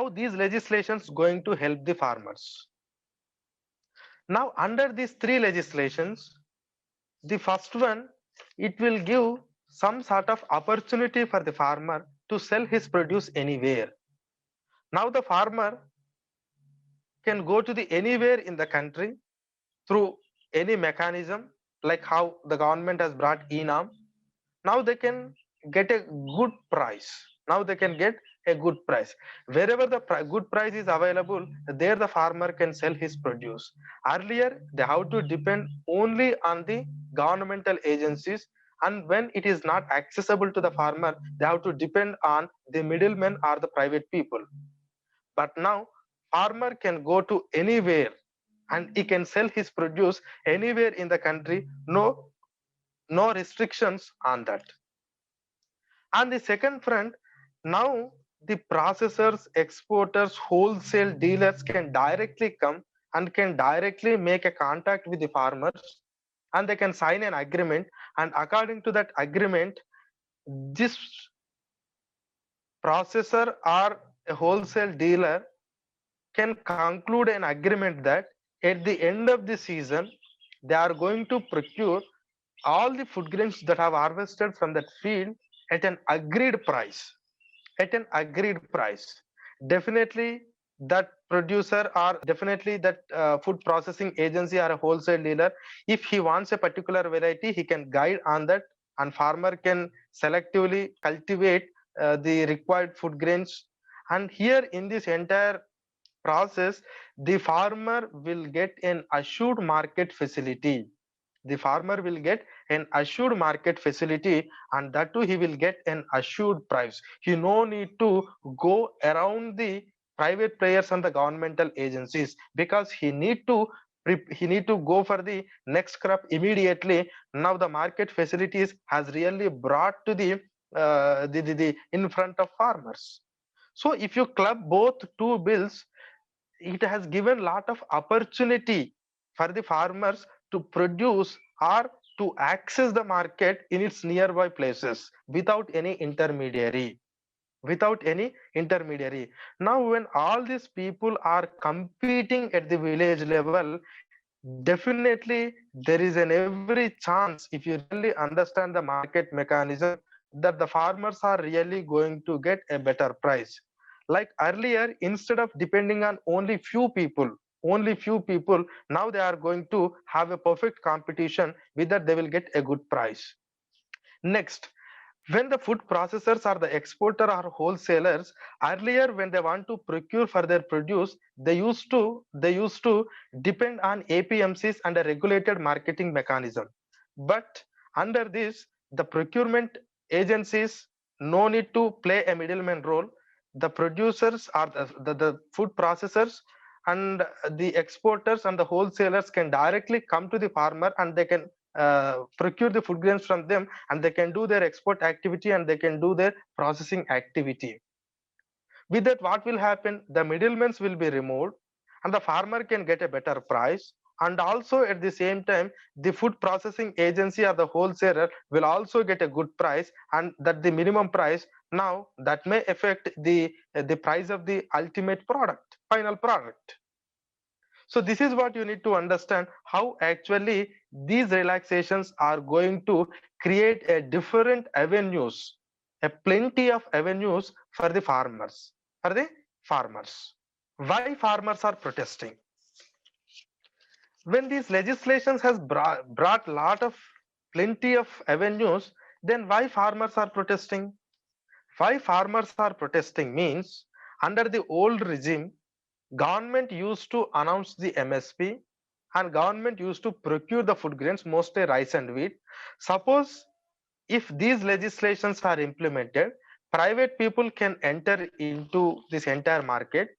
how these legislations going to help the farmers. Now, under these three legislations, the first one, it will give some sort of opportunity for the farmer to sell his produce anywhere. Now the farmer can go to the anywhere in the country through any mechanism, like how the government has brought enam. Now they can get a good price. Now they can get a good price wherever the good price is available. There the farmer can sell his produce. Earlier they have to depend only on the governmental agencies, and when it is not accessible to the farmer, they have to depend on the middlemen or the private people. But now farmer can go to anywhere and he can sell his produce anywhere in the country. No restrictions on that. On the second front, now the processors, exporters, wholesale dealers can directly come and can directly make a contact with the farmers, and they can sign an agreement, and according to that agreement, this processor or a wholesale dealer can conclude an agreement that at the end of the season they are going to procure all the food grains that have harvested from that field at an agreed price. At an agreed price, definitely that producer or definitely that food processing agency or a wholesale dealer, if he wants a particular variety, he can guide on that, and farmer can selectively cultivate the required food grains. And here in this entire process, the farmer will get an assured market facility. The farmer will get an assured market facility, and that too he will get an assured price. He no need to go around the private players and the governmental agencies, because he need to go for the next crop immediately. Now the market facilities has really brought to the in front of farmers. So if you club both two bills, it has given lot of opportunity for the farmers to produce or to access the market in its nearby places without any intermediary. Now when all these people are competing at the village level, definitely there is an every chance, if you really understand the market mechanism, that the farmers are really going to get a better price. Like earlier, instead of depending on only few people, now they are going to have a perfect competition, with that they will get a good price. Next, when the food processors or the exporter or wholesalers, earlier when they want to procure for their produce, they used to depend on apmcs and a regulated marketing mechanism. But under this, the procurement agencies no need to play a middleman role. The producers or the food processors and the exporters and the wholesalers can directly come to the farmer, and they can procure the food grains from them, and they can do their export activity and they can do their processing activity. With that, what will happen? The middlemen will be removed, and the farmer can get a better price. And also at the same time, the food processing agency or the wholesaler will also get a good price, and that the minimum price. Now that may affect the price of the ultimate product, final product. So this is what you need to understand, how actually these relaxations are going to create a different avenues, a plenty of avenues for the farmers. For the farmers. Why farmers are protesting? When these legislations has brought lot of plenty of avenues, then why farmers are protesting? Why farmers are protesting means, under the old regime, government used to announce the MSP, and government used to procure the food grains, mostly rice and wheat. Suppose if these legislations are implemented, private people can enter into this entire market,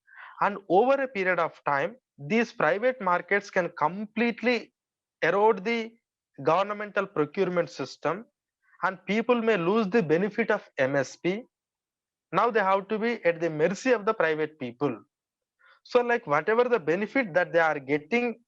and over a period of time, these private markets can completely erode the governmental procurement system, and people may lose the benefit of MSP. Now they have to be at the mercy of the private people. So like whatever the benefit that they are getting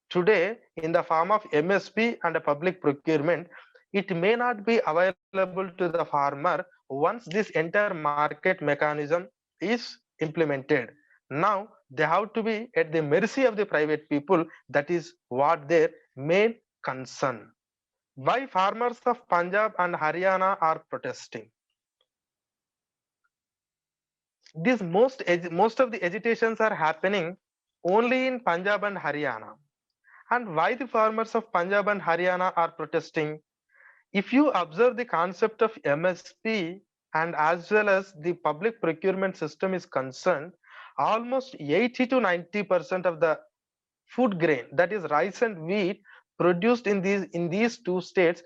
today in the form of MSP and a public procurement, it may not be available to the farmer once this entire market mechanism is implemented. Now they have to be at the mercy of the private people. That is what their main concern. Why farmers of Punjab and Haryana are protesting? These most of the agitations are happening only in Punjab and Haryana. And why the farmers of Punjab and Haryana are protesting? If you observe the concept of MSP and as well as the public procurement system is concerned, almost 80 to 90% of the food grain, that is rice and wheat, produced in these two states,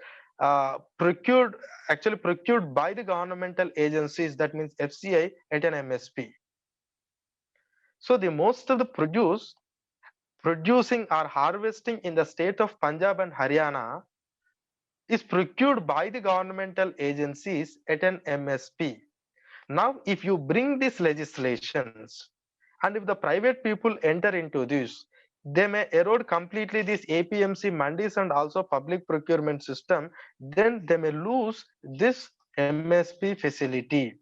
procured actually procured by the governmental agencies, that means FCI, at an MSP. So the most of the producing or harvesting in the state of Punjab and Haryana is procured by the governmental agencies at an MSP. Now, if you bring these legislations and if the private people enter into this, they may erode completely this APMC mandis and also public procurement system, then they may lose this MSP facility.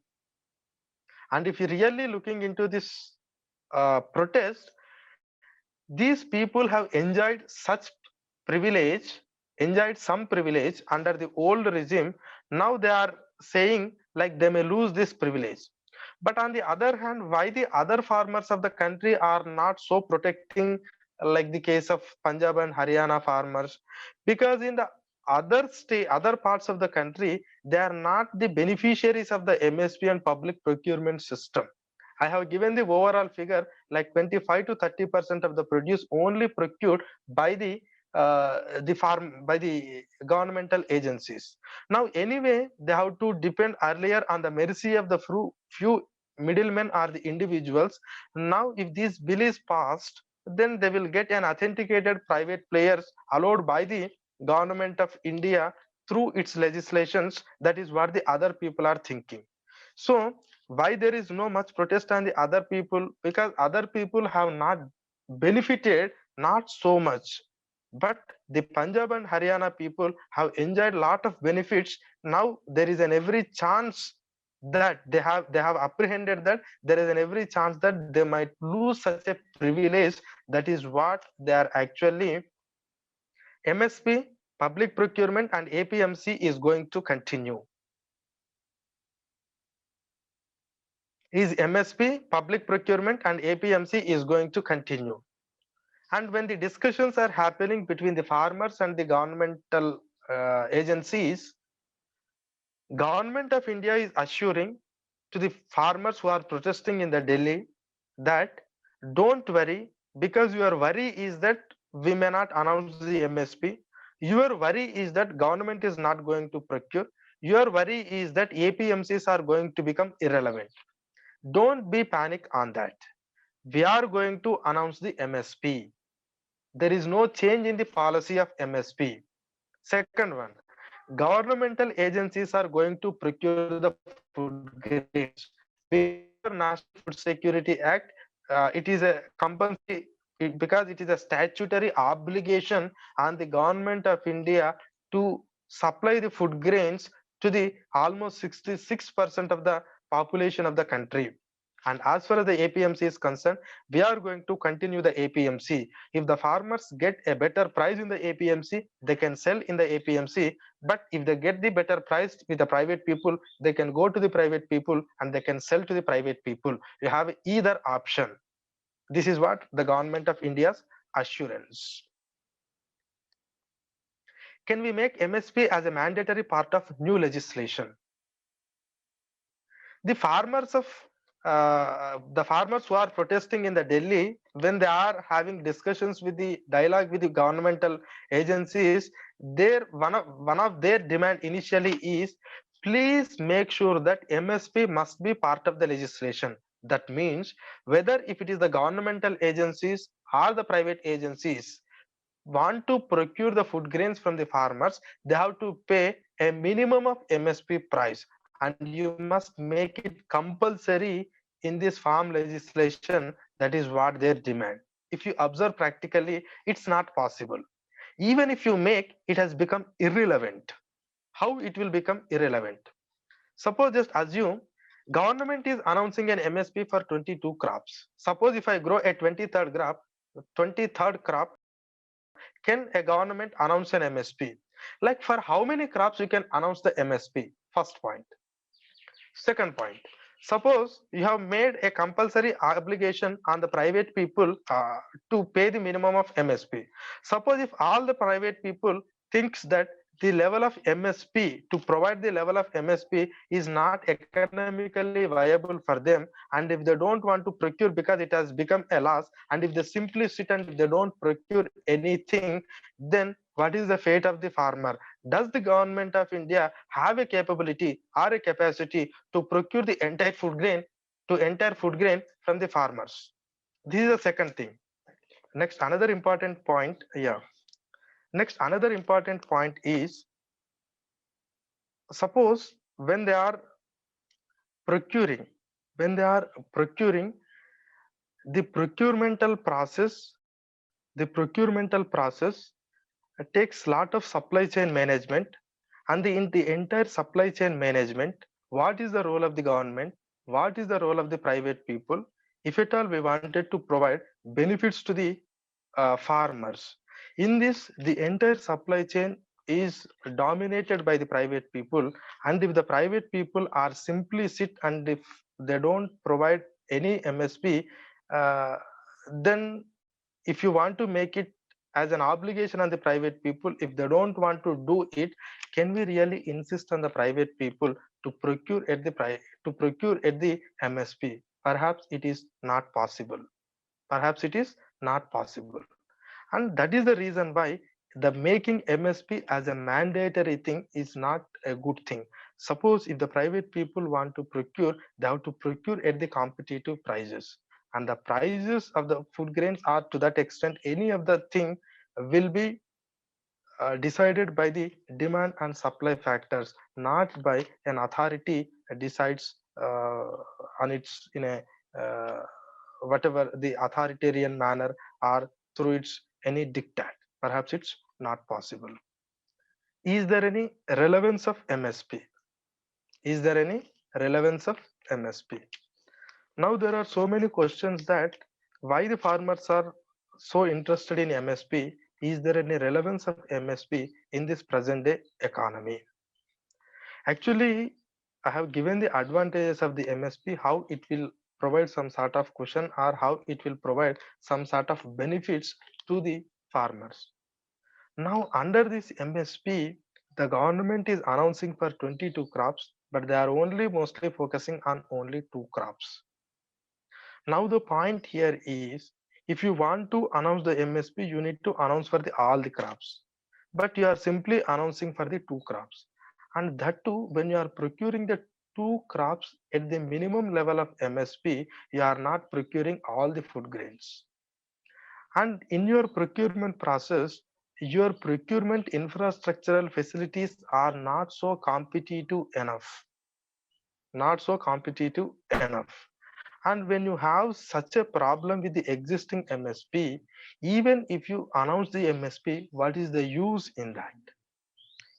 And if you're really looking into this protest, these people have enjoyed such privilege, enjoyed some privilege under the old regime. Now they are saying like they may lose this privilege. But on the other hand, why the other farmers of the country are not so protecting, like the case of Punjab and Haryana farmers? Because in the other parts of the country, they are not the beneficiaries of the MSP and public procurement system. I have given the overall figure like 25 to 30% of the produce only procured by the governmental agencies. Now anyway, they have to depend earlier on the mercy of the few middlemen or the individuals. Now if this bill is passed, then they will get an authenticated private players allowed by the government of India through its legislations. That is what the other people are thinking. So why there is no much protest on the other people? Because other people have not benefited, not so much, but the Punjab and Haryana people have enjoyed a lot of benefits. Now there is an every chance that they have apprehended that there is an every chance that they might lose such a privilege. That is what they are actually. MSP, public procurement, and APMC is going to continue. Is MSP, public procurement, and APMC is going to continue. And when the discussions are happening between the farmers and the governmental agencies, Government of India is assuring to the farmers who are protesting in the Delhi that don't worry, because your worry is that we may not announce the MSP. Your worry is that government is not going to procure. Your worry is that APMCs are going to become irrelevant. Don't be panic on that. We are going to announce the MSP. There is no change in the policy of MSP. Second one, governmental agencies are going to procure the food grains because National Food Security Act, it is a compulsory, because it is a statutory obligation on the government of India to supply the food grains to the almost 66% of the population of the country. And as far as the APMC is concerned, we are going to continue the APMC. If the farmers get a better price in the APMC, they can sell in the APMC. But if they get the better price with the private people, they can go to the private people and they can sell to the private people. You have either option. This is what the government of India's assurance. Can we make MSP as a mandatory part of new legislation? The farmers who are protesting in the Delhi, when they are having discussions with the dialogue with the governmental agencies, one of their demand initially is, please make sure that MSP must be part of the legislation. That means whether if it is the governmental agencies or the private agencies want to procure the food grains from the farmers, they have to pay a minimum of MSP price, and you must make it compulsory in this farm legislation. That is what their demand. If you observe practically, it's not possible. Even if you make, it has become irrelevant. How it will become irrelevant? Suppose just assume Government is announcing an MSP for 22 crops. Suppose if I grow a 23rd crop, can a government announce an MSP? Like for how many crops you can announce the MSP? First point. Second point, suppose you have made a compulsory obligation on the private people to pay the minimum of MSP. Suppose if all the private people thinks that the level of MSP to provide the level of MSP is not economically viable for them, and if they don't want to procure because it has become a loss, and if they simply sit and if they don't procure anything, then what is the fate of the farmer? Does the government of India have a capability or a capacity to procure the entire food grain from the farmers? This is the second thing. Next, another important point. Yeah. Next, another important point is, suppose procuring, when they are procuring, the procurement process takes lot of supply chain management, and in the entire supply chain management, what is the role of the government, what is the role of the private people, if at all we wanted to provide benefits to the farmers. In this, the entire supply chain is dominated by the private people, and if the private people are simply sit and if they don't provide any MSP, uh, then if you want to make it as an obligation on the private people, if they don't want to do it, can we really insist on the private people to procure at the MSP? Perhaps it is not possible. Perhaps it is not possible. And that is the reason why the making MSP as a mandatory thing is not a good thing. Suppose if the private people want to procure, they have to procure at the competitive prices. And the prices of the food grains are to that extent, any of the thing will be decided by the demand and supply factors, not by an authority decides on its in a uh, whatever the authoritarian manner or through its any diktat. Perhaps it's not possible. Is there any relevance of MSP? Is there any relevance of MSP? Now there are so many questions that why the farmers are so interested in MSP. Is there any relevance of MSP in this present day economy? Actually, I have given the advantages of the MSP, how it will provide some sort of cushion or how it will provide some sort of benefits to the farmers. Now, under this MSP, the government is announcing for 22 crops, but they are only mostly focusing on only two crops. Now, the point here is, if you want to announce the MSP, you need to announce for all the crops, but you are simply announcing for the two crops. And that too, when you are procuring the two crops at the minimum level of MSP, you are not procuring all the food grains. And in your procurement process, your procurement infrastructural facilities are not so competitive enough. Not so competitive enough. And when you have such a problem with the existing MSP, even if you announce the MSP, what is the use in that?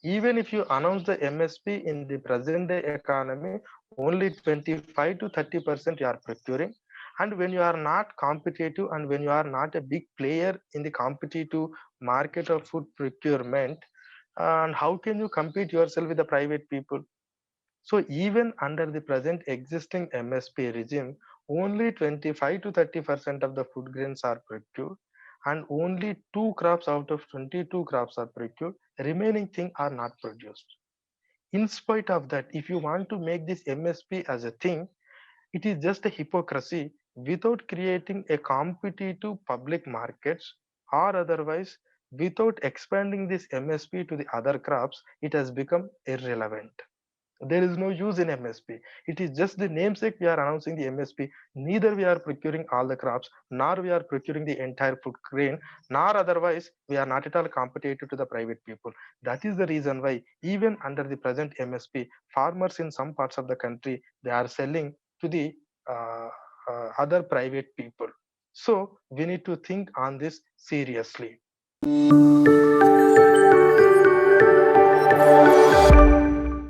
Even if you announce the MSP in the present day economy, only 25 to 30% you are procuring. And when you are not competitive and when you are not a big player in the competitive market of food procurement, and how can you compete yourself with the private people? So even under the present existing MSP regime, only 25 to 30% of the food grains are procured, and only two crops out of 22 crops are procured. Remaining thing are not produced. In spite of that, if you want to make this MSP as a thing, it is just a hypocrisy without creating a competitive public markets, or otherwise without expanding this MSP to the other crops, it has become irrelevant. There is no use in MSP. It is just the namesake we are announcing the MSP. Neither we are procuring all the crops, nor we are procuring the entire food grain, nor otherwise we are not at all competitive to the private people. That is the reason why even under the present MSP, farmers in some parts of the country, they are selling to the uh, other private people. So we need to think on this seriously.